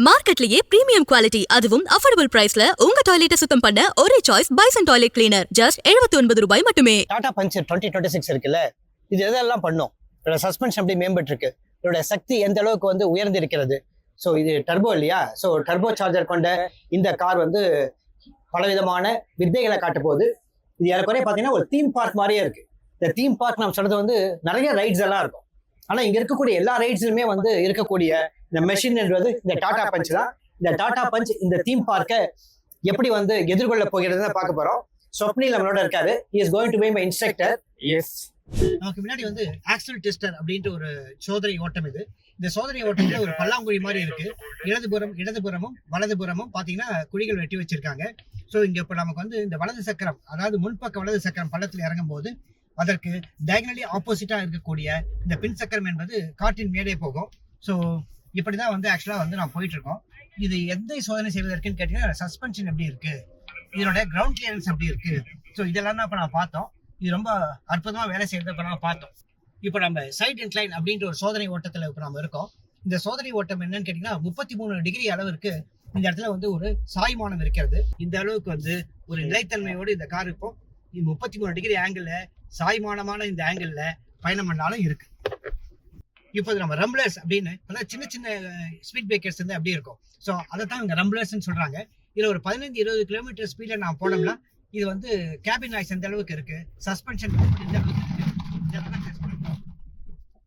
மார்க்கெட்லயே premium quality அதுவும் affordable பிரைஸ்ல உங்க டாய்லெட்டை சுத்தம் பண்ண ஒரே choice bison toilet cleaner just 79 ரூபாய் மட்டுமே. டாடா பஞ்ச் 2026 இருக்குல்ல, இது எதெல்லாம் பண்ணும்? இதோட சஸ்பென்ஷன் எப்படி மேம்பட்டு இருக்கு, இதோட சக்தி எந்த அளவுக்கு வந்து உயர்ந்து இருக்கிறது. ஸோ இது டர்போ இல்லையா? ஸோ டர்போ சார்ஜர் கொண்ட இந்த கார் வந்து பலவிதமான வித்தைகளை காட்ட போகுது. இது ஏறக்குறைய பார்த்தீங்கன்னா ஒரு தீம் பார்க் மாதிரியே இருக்கு. இந்த தீம் பார்க் நம்ம சொல்றது வந்து நிறைய ரைட்ஸ் எல்லாம் இருக்கும். ஆனா இங்க இருக்கக்கூடிய எல்லா ரைட்ஸ்லுமே வந்து இருக்கக்கூடிய இந்த மெஷின்ன்றது இந்த டாடா பஞ்ச் தான். இந்த டாடா பஞ்ச் இந்த தீம் பார்க்கை எப்படி வந்து எதிர்கொள்ள போகிறதுன்னு பார்க்க போறோம். ஸ்வப்னில் நம்மளோட இருக்காரு. he is going to be my instructor. Yes. நமக்கு முன்னாடி வந்து ஆக்சல் டெஸ்டர் அப்படின்ட்டு ஒரு சோதனை ஓட்டம் இது. இந்த சோதனை ஓட்டத்துல ஒரு பல்லாங்குழி மாதிரி இருக்கு. இடதுபுறமும் வலதுபுறமும் பாத்தீங்கன்னா குழிகள் வெட்டி வச்சிருக்காங்க. ஸோ இங்க இப்ப நமக்கு வந்து இந்த வலது சக்கரம், அதாவது முன்பக்க வலது சக்கரம் பள்ளத்தில் இறங்கும் போது அதற்கு டயகனலி ஆப்போசிட்டா இருக்கக்கூடிய இந்த பின் சக்கரம் என்பது காற்றின் மேலே போகும். ஸோ இப்படிதான் வந்து ஆக்சுவலா வந்து நான் போயிட்டு இருக்கோம். இது எந்த சோதனை செய்வதற்குன்னு கேட்டீங்கன்னா சஸ்பென்ஷன் எப்படி இருக்கு, இதோட கிரவுண்ட் கிளியரன்ஸ் எப்படி இருக்கு. ஸோ இதெல்லாம் தான் இப்ப நான் பார்த்தோம். இது ரொம்ப அற்புதமா வேலை செய்யறத இப்ப நம்ம பார்த்தோம். இப்போ நம்ம சைட் இன்க்ளைன் அப்படின்ற ஒரு சோதனை ஓட்டத்துல இப்ப நம்ம இருக்கோம். இந்த சோதனை ஓட்டம் என்னன்னு கேட்டீங்கன்னா 33 டிகிரி அளவிற்கு இந்த இடத்துல வந்து ஒரு சாய்மானம் இருக்கிறது. இந்த அளவுக்கு வந்து ஒரு நிலைத்தன்மையோடு இந்த கார் இப்போ 33 டிகிரி ஆங்கிள் சாய்மானமான இந்த ஆங்கிள் பயணம் பண்ணாலும் இருக்கு. இப்போ நம்ம ரம்பிளர்ஸ் அப்படின்னு சின்ன சின்ன ஸ்பீட் பிரேக்கர்ஸ் வந்து அப்படியே இருக்கும். ஸோ அதை தான் இங்க ரம்பிளர்ஸ் சொல்றாங்க. இதுல ஒரு 15-20 கிலோமீட்டர் ஸ்பீட்ல நான் போனோம்னா இது வந்து கேபின் நாய்ஸ் எந்த அளவுக்கு இருக்கு, சஸ்பென்ஷன் இந்த அளவுக்கு இருக்கு.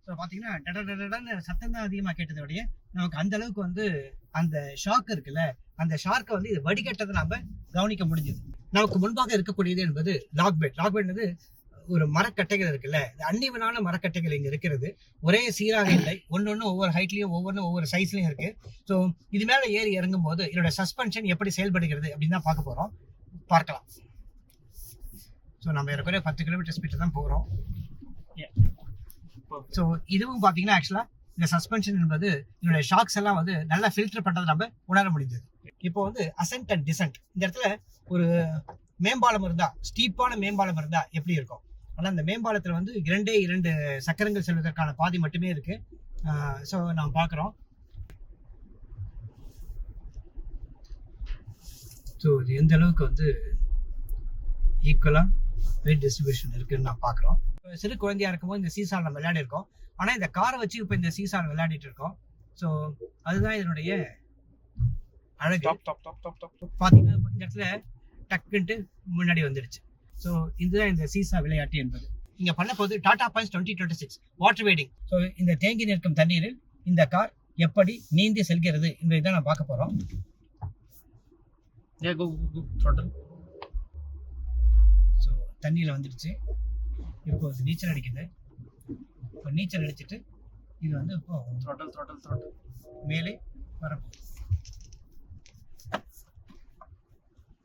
ஸோ பாத்தீங்கன்னா சத்தம் தான் அதிகமா கேட்டதோடைய நமக்கு அந்த அளவுக்கு வந்து அந்த ஷாக் இருக்குல்ல, அந்த ஷார்க்கை வந்து இது வடிகட்டதை நாம கவனிக்க முடிஞ்சது. நமக்கு முன்பாக இருக்கக்கூடியது என்பது லாக்பெட் ஒரு மரக்கட்டைகள் இருக்குல்ல, அன்னிவனான மரக்கட்டைகள் இங்க இருக்கிறது. ஒரே சீராக இல்லை, ஒன்னொன்னு ஒவ்வொரு ஹைட்லயும் ஒவ்வொரு சைஸ்லயும் இருக்கு. ஸோ இது மேல ஏறி இறங்கும் போது இதோட சஸ்பென்ஷன் எப்படி செயல்படுகிறது அப்படின்னு தான் பார்க்கலாம். ஸோ நம்ம ஏற்கனவே 10 கிலோமீட்டர் ஸ்பீட் தான் போகிறோம். ஸோ இதுவும் பார்த்தீங்கன்னா ஆக்சுவலா இந்த சஸ்பென்ஷன் என்பது இதோட ஷாக்ஸ் எல்லாம் வந்து நல்லா ஃபில்டர் பண்றதை நம்ம உணர முடிஞ்சது. இப்போ வந்து அசென்ட் அண்ட் டிசென்ட், இந்த இடத்துல ஒரு மேம்பாலம் இருந்தா, ஸ்டீப்பான மேம்பாலம் இருந்தா எப்படி இருக்கும். ஆனால் இந்த மேம்பாலத்தில் வந்து 2 சக்கரங்கள் செல்வதற்கான பாதை மட்டுமே இருக்கு. ஸோ நாம் பார்க்குறோம். ஸோ இது எந்த அளவுக்கு வந்து ஈக்குவலா வெயிட் டிஸ்ட்ரிபியூஷன் இருக்குன்னு நான் பார்க்குறோம். சிறு குழந்தையா இருக்கும்போது இந்த சீசால் நம்ம விளையாடி இருக்கோம். ஆனால் இந்த காரை வச்சு இப்போ இந்த சீசால் விளையாடிட்டு இருக்கோம். ஸோ அதுதான் இதனுடைய அழகு. பார்த்தீங்கன்னா இந்த இடத்துல டக்குன்ட்டு முன்னாடி வந்துடுச்சு. ஸோ இதுதான் இந்த சீசா விளையாட்டு என்பது. இங்க பண்ண போது Tata punch 2026 water wading. So இந்த தேங்கி நிற்கும் தண்ணீரில் இந்த கார் எப்படி நீந்தி செல்கிறது என்பதை தான் நான் பார்க்க போறோம். ஸோ தண்ணியில வந்துடுச்சு. இப்போ நீச்சல் அடிக்குது. இப்போ நீச்சல் அடிச்சுட்டு இது வந்து இப்போ த்ரோட்டல் மேலே வரப்போகுது.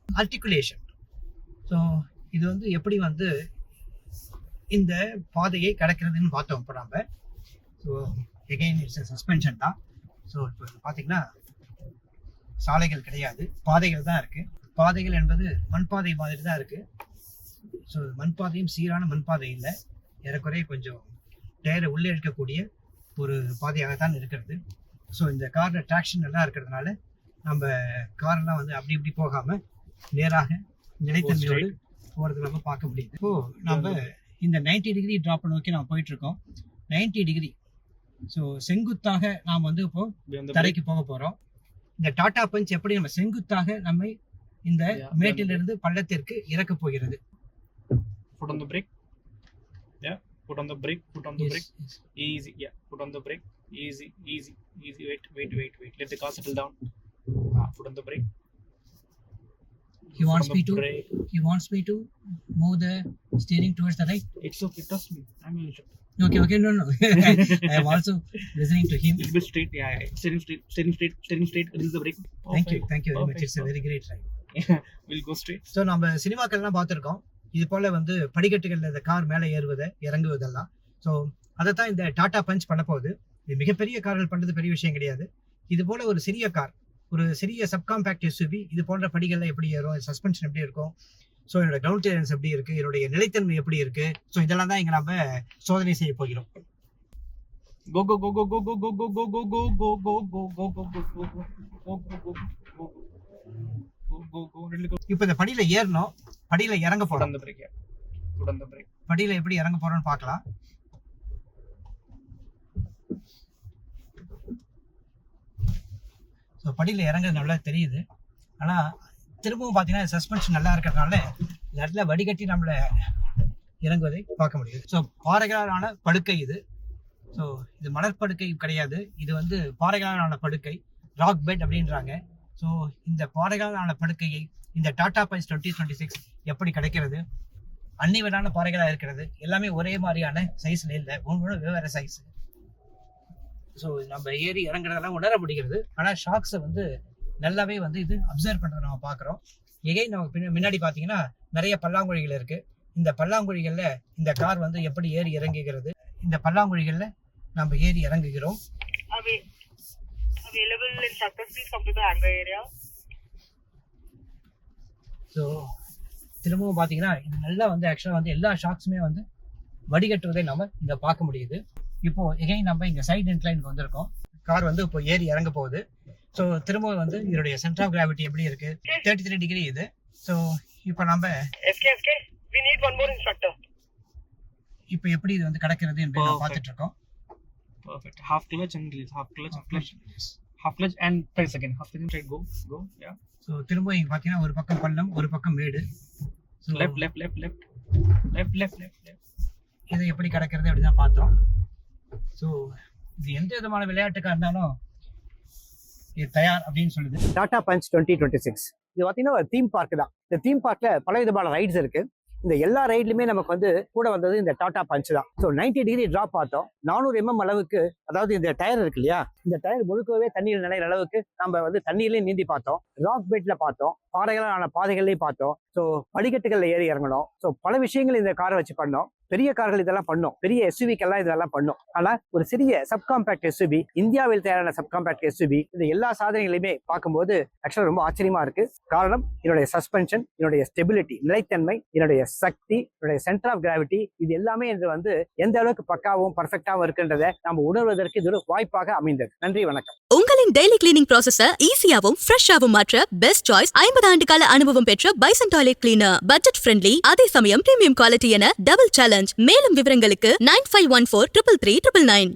ஆர்டிகுலேஷன். ஸோ இது வந்து எப்படி வந்து இந்த பாதையை கடக்கிறதுன்னு பார்த்தோம் இப்போ நம்ம. ஸோ எகைன் இட்ஸ் சஸ்பென்ஷன் தான். ஸோ இப்போ பார்த்தீங்கன்னா சாலைகள் கிடையாது, பாதைகள் தான் இருக்கு. பாதைகள் என்பது மண்பாதை மாதிரி தான் இருக்கு. ஸோ மண்பாதையும் சீரான மண்பாதை இல்லை, ஏறக்குறைய கொஞ்சம் டயரை உள்ளே இருக்கக்கூடிய ஒரு பாதையாக தான் இருக்கிறது. ஸோ இந்த காரோட ட்ராக்ஷன் எல்லாம் இருக்கிறதுனால நம்ம காரெல்லாம் வந்து அப்படி இப்படி போகாம நேராக நிலைத்தன்மையோடு போறது நம்ம பார்க்க முடியுது. இப்போ நம்ம இந்த 90 டிகிரி டிராப் நோக்கி நம்ம போயிட்டு இருக்கோம். 90 டிகிரி. ஸோ செங்குத்தாக நாம் வந்து இப்போ தரைக்கு போக போறோம். இந்த டாடா பஞ்ச் எப்படி நம்ம செங்குத்தாக நம்மை இந்த மேட்டிலிருந்து பள்ளத்திற்கு இறக்க போகிறது. Put on the brake. Yeah. Put on the brake. Yes. Easy. Yeah. Put on the brake. Easy. Wait. Let the car settle down. Put on the brake. He wants me to move the steering towards the right. It's okay. Trust me. I'm in shot. Okay. No. I am also listening to him. It'll be straight. Yeah. Steering straight. Release the brake. Thank you very much. It's a very great ride. Yeah. We'll go straight. So நம்ம சினிமாக்கள்லாம் பார்த்துருக்கோம். இது போல வந்து படிக்கட்டுகள்ல இந்த car மேலே ஏறுவதை இறங்குவதெல்லாம். So அதைத்தான் இந்த Tata punch பண்ண போகுது. இது மிகப்பெரிய கார்கள் பண்றது பெரிய விஷயம் கிடையாது. இது போல ஒரு சிறிய கார், ஒரு சிறிய சப்காம்பேக்ட் எஸ்யூவி இது போன்ற படிகள்ல எப்படி ஏறும், சஸ்பென்ஷன் எப்படி இருக்கும், ஸோ என்னோட கிரவுண்ட் கிளியரன்ஸ் எப்படி இருக்கு, என்னுடைய நிலைத்தன்மை எப்படி இருக்கு, ஸோ இதெல்லாம் தான் இங்க நம்ம சோதனை செய்ய போகிறோம். Go go go go go go go go go go go go go go go go go go go go. இப்போ இந்த படியில ஏறணும், படியில இறங்க Foot போறோம். on the brake, yeah. Foot on the brake. படியில எப்படி இறங்க போறோம்னு பார்க்கலாம். ஸோ படியில இறங்குறது நல்லா தெரியுது. ஆனா திரும்பவும் பார்த்தீங்கன்னா சஸ்பென்ஷன் நல்லா இருக்கிறதுனால நல்ல வடிகட்டி நம்மள இறங்குவதை பார்க்க முடியுது. ஸோ பாறைகளாலான படுக்கை இது. ஸோ இது மணற்படுக்கை கிடையாது, இது வந்து பாறைகளாலான படுக்கை, ராக் பெட் அப்படின்றாங்க. ஸோ இந்த பாறைகளாலான படுக்கையை இந்த டாடா பஞ்ச் 2026 எப்படி கிடைக்கிறது? அன்னிவரான பாறைகளாக இருக்கிறது, எல்லாமே ஒரே மாதிரியான சைஸ்ல இல்லை, ஒவ்வொரு வெவ்வேறு சைஸ். ஸோ நம்ம ஏறி இறங்குறதெல்லாம் உணர முடிகிறது. ஆனால் ஷாக்ஸை வந்து நல்லாவே வந்து இது அப்சர்வ் பண்ணுறதை நம்ம பார்க்குறோம். எகை நம்ம முன்னாடி பார்த்தீங்கன்னா நிறைய பல்லாங்குழிகள் இருக்கு. இந்த பல்லாங்குழிகளில் இந்த கார் வந்து எப்படி ஏறி இறங்குகிறது, இந்த பல்லாங்குழிகளில் நம்ம ஏறி இறங்குகிறோம். ஸோ திரும்பவும் பார்த்தீங்கன்னா இது நல்லா வந்து ஆக்சுவலாக வந்து எல்லா ஷாக்ஸுமே வந்து வடிகட்டுவதை நம்ம இங்கே பார்க்க முடியுது. இப்போ எகைன் நம்ம இங்கே சைட் இன்க்ளைனுக்கு வந்திருக்கோம். கார் வந்து இப்போ ஏறி இறங்க போகுது. ஸோ திரும்பவும் வந்து இதனுடைய சென்டர் ஆஃப் கிராவிட்டி எப்படி இருக்கு, 33 டிகிரி இது. ஸோ இப்போ நம்ம இப்போ எப்படி இது வந்து கிடக்கிறது என்று நம்ம பார்த்துட்டு இருக்கோம். Perfect. Half clutch and release. Half clutch and press again. Half clutch and go. Yeah. So திரும்ப இங்கே பார்த்தீங்கன்னா ஒரு பக்கம் பள்ளம், ஒரு பக்கம் மேடு. Left. இதை எப்படி கிடக்கிறது அப்படி தான் பார்த்தோம். ஸோ இது எந்த விதமான விளையாட்டுக்காக இருந்தாலும் இது தயார் அப்படின்னு சொல்லுது. டாடா பஞ்ச் 2026 இது பார்த்தீங்கன்னா ஒரு தீம் பார்க் தான். இந்த தீம் பார்க்ல பல விதமான ரைட்ஸ் இருக்கு. இந்த எல்லா ரைட்லையுமே நமக்கு வந்து கூட வந்தது இந்த டாடா பஞ்ச் தான். ஸோ 90 டிகிரி டிராப் பார்த்தோம். 400 mm அளவுக்கு, அதாவது இந்த டயர் இருக்கு இல்லையா, இந்த டயர் முழுக்கவே தண்ணியில் நினைக்கிற அளவுக்கு நம்ம வந்து தண்ணியிலையும் நீந்தி பார்த்தோம், ராக் பெட்ல பார்த்தோம், பாறைகளான பாதைகள்லையும் பார்த்தோம். ஸோ படிக்கட்டுகளில் ஏறி இறங்கணும். ஸோ பல விஷயங்கள் இந்த காரை வச்சு பண்ணோம். பெரிய கார்கள் இதெல்லாம் பண்ணோம், பெரிய எஸ்யூவிக்கெல்லாம் இதெல்லாம் பண்ணோம். ஆனா ஒரு சிறிய சப்காம்பேக்ட் எஸ்யூவி, இந்தியாவில் தயாரான சப்காம்பேக்ட் எஸ்யூவி, இந்த எல்லா சாதனைகளையுமே பார்க்கும்போது ஆக்சுவலா ரொம்ப ஆச்சரியமா இருக்கு. காரணம் என்னுடைய சஸ்பென்ஷன், என்னுடைய ஸ்டெபிலிட்டி, நிலைத்தன்மை, என்னுடைய சக்தி, என்னுடைய சென்டர் ஆஃப் கிராவிட்டி, இது எல்லாமே என்று வந்து எந்த அளவுக்கு பக்காவும் பர்ஃபெக்டாவும் இருக்குன்றதை நம்ம உணர்வதற்கு இது ஒரு வாய்ப்பாக அமைந்தது. நன்றி, வணக்கம். உங்களின் டெய்லி கிளீனிங் ப்ராசஸை ஈஸியாவும் ஃப்ரெஷ்ஷாவும் மாற்ற பெஸ்ட் சாய்ஸ் 50 ஆண்டு கால அனுபவம் பெற்ற bison toilet cleaner. Budget friendly, அதே சமயம் பிரீமியம் குவாலிட்டி என டபுள் சேலஞ்ச். மேலும் விவரங்களுக்கு 9514 333 999.